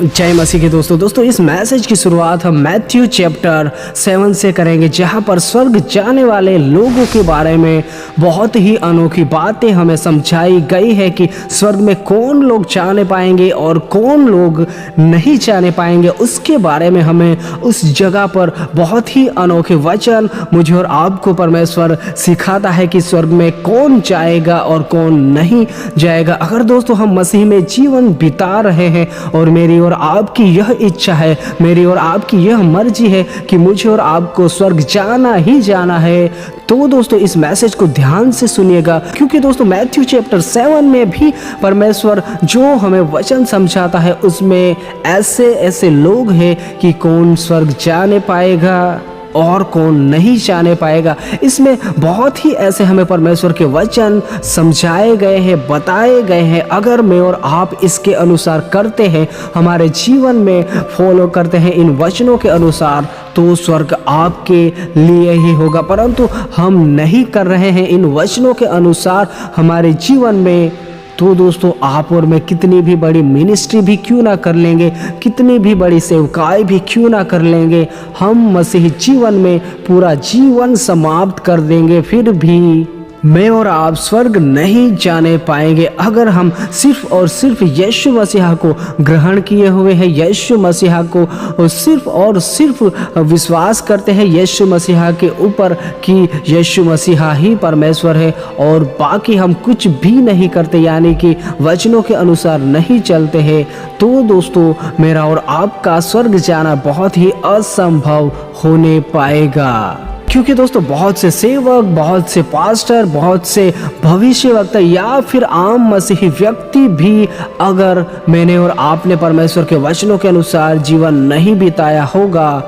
जय मसीह के दोस्तों इस मैसेज की शुरुआत हम मैथ्यू चैप्टर 7 से करेंगे, जहां पर स्वर्ग जाने वाले लोगों के बारे में बहुत ही अनोखी बातें हमें समझाई गई है कि स्वर्ग में कौन लोग जाने पाएंगे और कौन लोग नहीं जाने पाएंगे। उसके बारे में हमें उस जगह पर बहुत ही अनोखे वचन मुझे और आपको परमेश्वर सिखाता है कि स्वर्ग में कौन जाएगा और कौन नहीं जाएगा। अगर दोस्तों हम मसीह में जीवन बिता रहे हैं और मेरी और आपकी यह इच्छा है, मेरी और आपकी यह मर्जी है कि मुझे और आपको स्वर्ग जाना ही जाना है, तो दोस्तों इस मैसेज को ध्यान से सुनिएगा, क्योंकि दोस्तों मैथ्यू चैप्टर 7 में भी परमेश्वर जो हमें वचन समझाता है उसमें ऐसे लोग हैं कि कौन स्वर्ग जाने पाएगा और कौन नहीं जाने पाएगा। इसमें बहुत ही ऐसे हमें परमेश्वर के वचन समझाए गए हैं, बताए गए हैं। अगर मैं और आप इसके अनुसार करते हैं, हमारे जीवन में फॉलो करते हैं इन वचनों के अनुसार, तो स्वर्ग आपके लिए ही होगा। परंतु हम नहीं कर रहे हैं इन वचनों के अनुसार हमारे जीवन में, तो दोस्तों आप और मैं कितनी भी बड़ी मिनिस्ट्री भी क्यों ना कर लेंगे, कितनी भी बड़ी सेवकाई भी क्यों ना कर लेंगे, हम मसीही जीवन में पूरा जीवन समाप्त कर देंगे, फिर भी मैं और आप स्वर्ग नहीं जाने पाएंगे। अगर हम सिर्फ और सिर्फ यीशु मसीहा को ग्रहण किए हुए हैं, यीशु मसीहा को सिर्फ और सिर्फ विश्वास करते हैं यीशु मसीहा के ऊपर कि यीशु मसीहा ही परमेश्वर है, और बाकी हम कुछ भी नहीं करते, यानी कि वचनों के अनुसार नहीं चलते हैं, तो दोस्तों मेरा और आपका स्वर्ग जाना बहुत ही असंभव होने पाएगा। क्योंकि दोस्तों बहुत से सेवक, बहुत से पास्टर, बहुत से भविष्यवक्ता या फिर आम मसीही व्यक्ति भी, अगर मैंने और आपने परमेश्वर के वचनों के अनुसार जीवन नहीं बिताया होगा,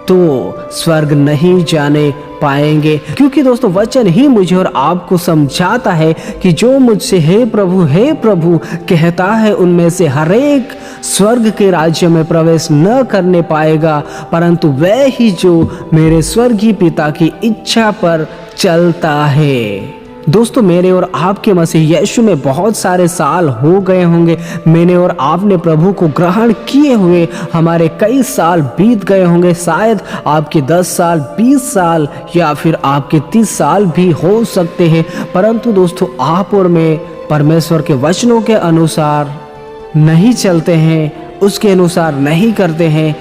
तो स्वर्ग नहीं जाने पाएंगे। क्योंकि दोस्तों वचन ही मुझे और आपको समझाता है कि जो मुझसे हे प्रभु कहता है, उनमें से हर एक स्वर्ग के राज्य में प्रवेश न करने पाएगा, परंतु वह ही जो मेरे स्वर्गीय पिता की इच्छा पर चलता है। दोस्तों मेरे और आपके मसीह यीशु में बहुत सारे साल हो गए होंगे, मैंने और आपने प्रभु को ग्रहण किए हुए हमारे कई साल बीत गए होंगे, शायद आपके 10 साल, 20 साल या फिर आपके 30 साल भी हो सकते हैं। परंतु दोस्तों आप और मैं परमेश्वर के वचनों के अनुसार नहीं चलते हैं, उसके अनुसार नहीं करते हैं,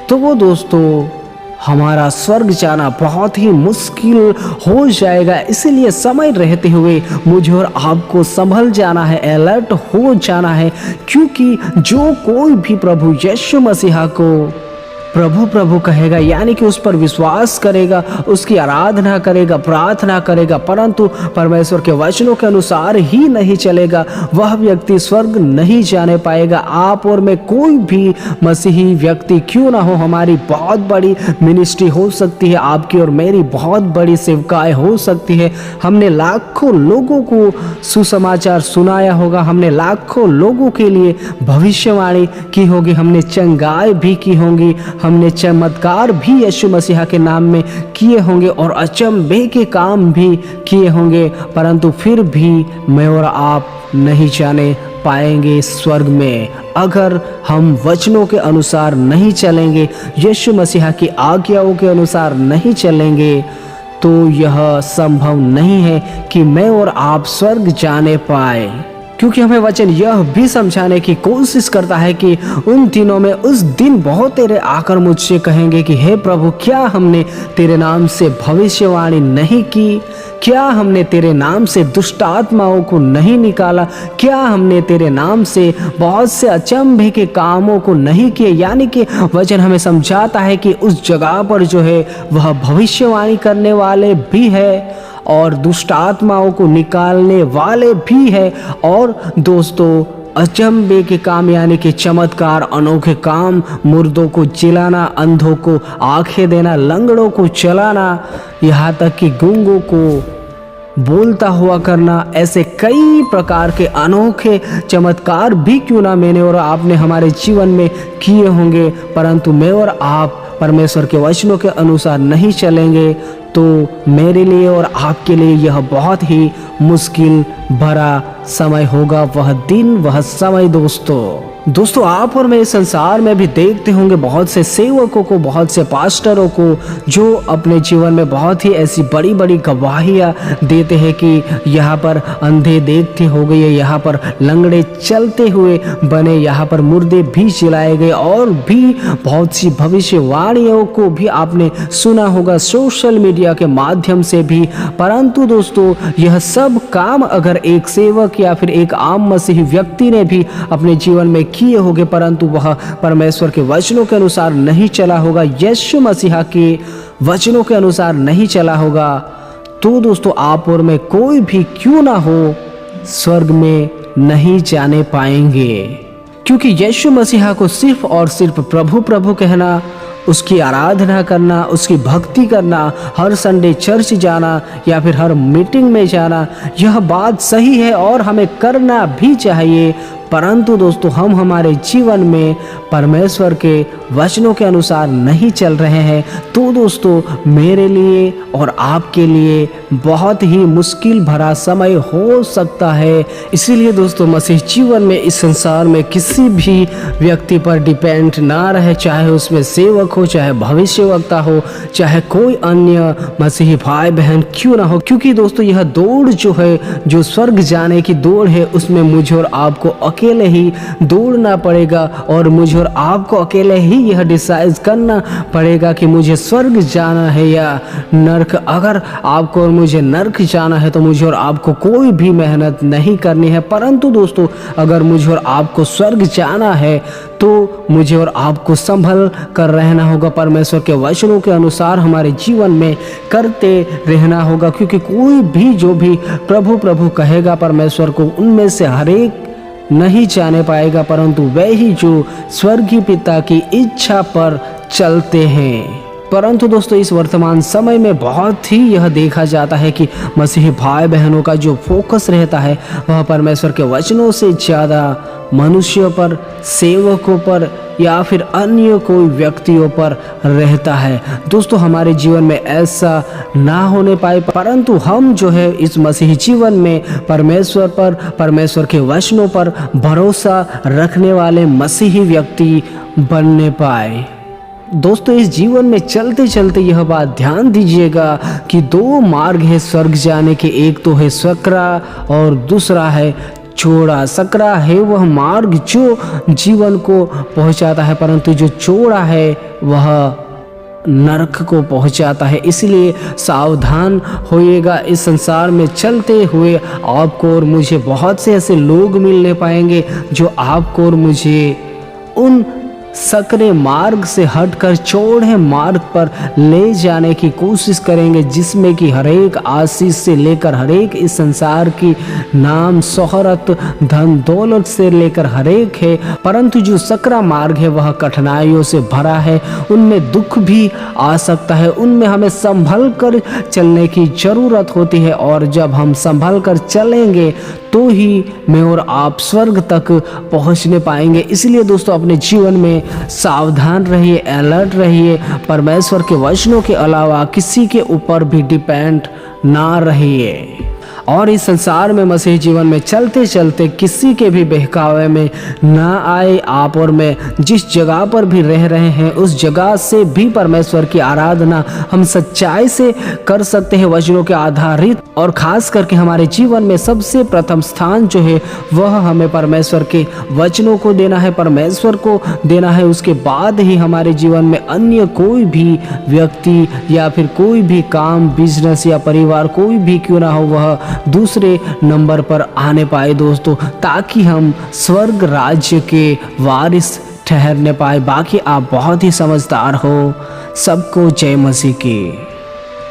तो वो दोस्तों हमारा स्वर्ग जाना बहुत ही मुश्किल हो जाएगा। इसलिए समय रहते हुए मुझे और आपको संभल जाना है, अलर्ट हो जाना है, क्योंकि जो कोई भी प्रभु यीशु मसीहा को प्रभु प्रभु कहेगा, यानी कि उस पर विश्वास करेगा, उसकी आराधना करेगा, प्रार्थना करेगा, परंतु परमेश्वर के वचनों के अनुसार ही नहीं चलेगा, वह व्यक्ति स्वर्ग नहीं जाने पाएगा। आप और मैं कोई भी मसीही व्यक्ति क्यों ना हो, हमारी बहुत बड़ी मिनिस्ट्री हो सकती है, आपकी और मेरी बहुत बड़ी सेवकाएं हो सकती है, हमने लाखों लोगों को सुसमाचार सुनाया होगा, हमने लाखों लोगों के लिए भविष्यवाणी की होगी, हमने चंगाई भी की होंगी, हमने चमत्कार भी यीशु मसीहा के नाम में किए होंगे और अचंभे के काम भी किए होंगे, परंतु फिर भी मैं और आप नहीं जाने पाएंगे स्वर्ग में। अगर हम वचनों के अनुसार नहीं चलेंगे, यीशु मसीहा की आज्ञाओं के अनुसार नहीं चलेंगे, तो यह संभव नहीं है कि मैं और आप स्वर्ग जाने पाए। क्योंकि हमें वचन यह भी समझाने की कोशिश करता है कि उन दिनों में उस दिन बहुत तेरे आकर मुझसे कहेंगे कि हे प्रभु, क्या हमने तेरे नाम से भविष्यवाणी नहीं की, क्या हमने तेरे नाम से दुष्ट आत्माओं को नहीं निकाला, क्या हमने तेरे नाम से बहुत से अचंभे के कामों को नहीं किए। यानी कि वचन हमें समझाता है कि उस जगह पर जो है वह भविष्यवाणी करने वाले भी है और दुष्ट आत्माओं को निकालने वाले भी है, और दोस्तों अचंभे के काम यानी कि चमत्कार, अनोखे काम, मुर्दों को जिलाना, अंधों को आंखें देना, लंगड़ों को चलाना, यहाँ तक कि गूंगों को बोलता हुआ करना, ऐसे कई प्रकार के अनोखे चमत्कार भी क्यों ना मैंने और आपने हमारे जीवन में किए होंगे, परंतु मैं और आप परमेश्वर के वचनों के अनुसार नहीं चलेंगे, तो मेरे लिए और आपके लिए यह बहुत ही मुश्किल भरा समय होगा, वह दिन, वह समय दोस्तों। दोस्तों आप और मैं इस संसार में भी देखते होंगे बहुत से सेवकों को, बहुत से पास्टरों को जो अपने जीवन में बहुत ही ऐसी बड़ी बड़ी गवाहियाँ देते हैं कि यहाँ पर अंधे देखते हो गए, यहाँ पर लंगड़े चलते हुए बने, यहाँ पर मुर्दे भी जिलाए गए, और भी बहुत सी भविष्यवाणियों को भी आपने सुना होगा सोशल मीडिया के माध्यम से भी। परंतु दोस्तों यह सब काम अगर एक सेवक या फिर एक आम मसीही व्यक्ति ने भी अपने जीवन में किए होंगे, परंतु वह परमेश्वर के वचनों के अनुसार नहीं चला होगा, यीशु मसीहा के वचनों के अनुसार नहीं चला होगा, तो दोस्तों आप और मैं कोई भी क्यों ना हो स्वर्ग में नहीं जाने पाएंगे। क्योंकि यीशु मसीहा को सिर्फ और सिर्फ प्रभु प्रभु कहना, उसकी आराधना करना, उसकी भक्ति करना, हर संडे चर्च जाना या फिर हर मीटिंग में जाना, यह बात सही है और हमें करना भी चाहिए। परंतु दोस्तों हम हमारे जीवन में परमेश्वर के वचनों के अनुसार नहीं चल रहे हैं, तो दोस्तों मेरे लिए और आपके लिए बहुत ही मुश्किल भरा समय हो सकता है। इसीलिए दोस्तों मसीह जीवन में इस संसार में किसी भी व्यक्ति पर डिपेंड ना रहे, चाहे उसमें सेवक हो, चाहे भविष्यवक्ता हो, चाहे कोई अन्य मसीही भाई बहन क्यों ना हो। क्योंकि दोस्तों यह दौड़ जो है, जो स्वर्ग जाने की दौड़ है, उसमें मुझे और आपको अकेले ही दौड़ना पड़ेगा, और मुझे और आपको अकेले ही यह डिसाइड करना पड़ेगा कि मुझे स्वर्ग जाना है या नर्क। अगर आपको और मुझे नर्क जाना है तो मुझे और आपको कोई भी मेहनत नहीं करनी है। परंतु दोस्तों अगर मुझे और आपको स्वर्ग जाना है तो मुझे और आपको संभल कर रहना होगा, परमेश्वर के वचनों के अनुसार हमारे जीवन में करते रहना होगा। क्योंकि कोई भी जो भी प्रभु प्रभु कहेगा परमेश्वर को, उनमें से हर एक नहीं जाने पाएगा, परंतु वे ही जो स्वर्गीय पिता की इच्छा पर चलते हैं। परंतु दोस्तों इस वर्तमान समय में बहुत ही यह देखा जाता है कि मसीही भाई बहनों का जो फोकस रहता है वह परमेश्वर के वचनों से ज़्यादा मनुष्यों पर, सेवकों पर या फिर अन्य कोई व्यक्तियों पर रहता है। दोस्तों हमारे जीवन में ऐसा ना होने पाए, परंतु हम जो है इस मसीही जीवन में परमेश्वर पर, परमेश्वर के वचनों पर भरोसा रखने वाले मसीही व्यक्ति बनने पाए। दोस्तों इस जीवन में चलते चलते यह बात ध्यान दीजिएगा कि दो मार्ग है स्वर्ग जाने के, एक तो है सकरा और दूसरा है चौड़ा। सकरा है वह मार्ग जो जीवन को पहुंचाता है, परंतु जो चौड़ा है वह नरक को पहुंचाता है। इसलिए सावधान होइएगा। इस संसार में चलते हुए आपको और मुझे बहुत से ऐसे लोग मिलने पाएंगे जो आपको और मुझे उन सकरे मार्ग से हटकर चौड़े मार्ग पर ले जाने की कोशिश करेंगे, जिसमें कि हरेक आशीष से लेकर हरेक इस संसार की नाम शोहरत धन दौलत से लेकर हरेक है। परंतु जो सकरा मार्ग है वह कठिनाइयों से भरा है, उनमें दुख भी आ सकता है, उनमें हमें संभल कर चलने की ज़रूरत होती है। और जब हम संभल कर चलेंगे तो ही मैं और आप स्वर्ग तक पहुंचने पाएंगे। इसलिए दोस्तों अपने जीवन में सावधान रहिए, अलर्ट रहिए, परमेश्वर के वचनों के अलावा किसी के ऊपर भी डिपेंड ना रहिए। और इस संसार में मसीह जीवन में चलते चलते किसी के भी बहकावे में ना आए। आप और मैं जिस जगह पर भी रह रहे हैं उस जगह से भी परमेश्वर की आराधना हम सच्चाई से कर सकते हैं, वचनों के आधारित। और खास करके हमारे जीवन में सबसे प्रथम स्थान जो है वह हमें परमेश्वर के वचनों को देना है, परमेश्वर को देना है। उसके बाद ही हमारे जीवन में अन्य कोई भी व्यक्ति या फिर कोई भी काम, बिजनेस या परिवार कोई भी क्यों ना हो वह दूसरे नंबर पर आने पाए दोस्तों, ताकि हम स्वर्ग राज्य के वारिस ठहरने पाए। बाकी आप बहुत ही समझदार हो। सबको जय मसीह की।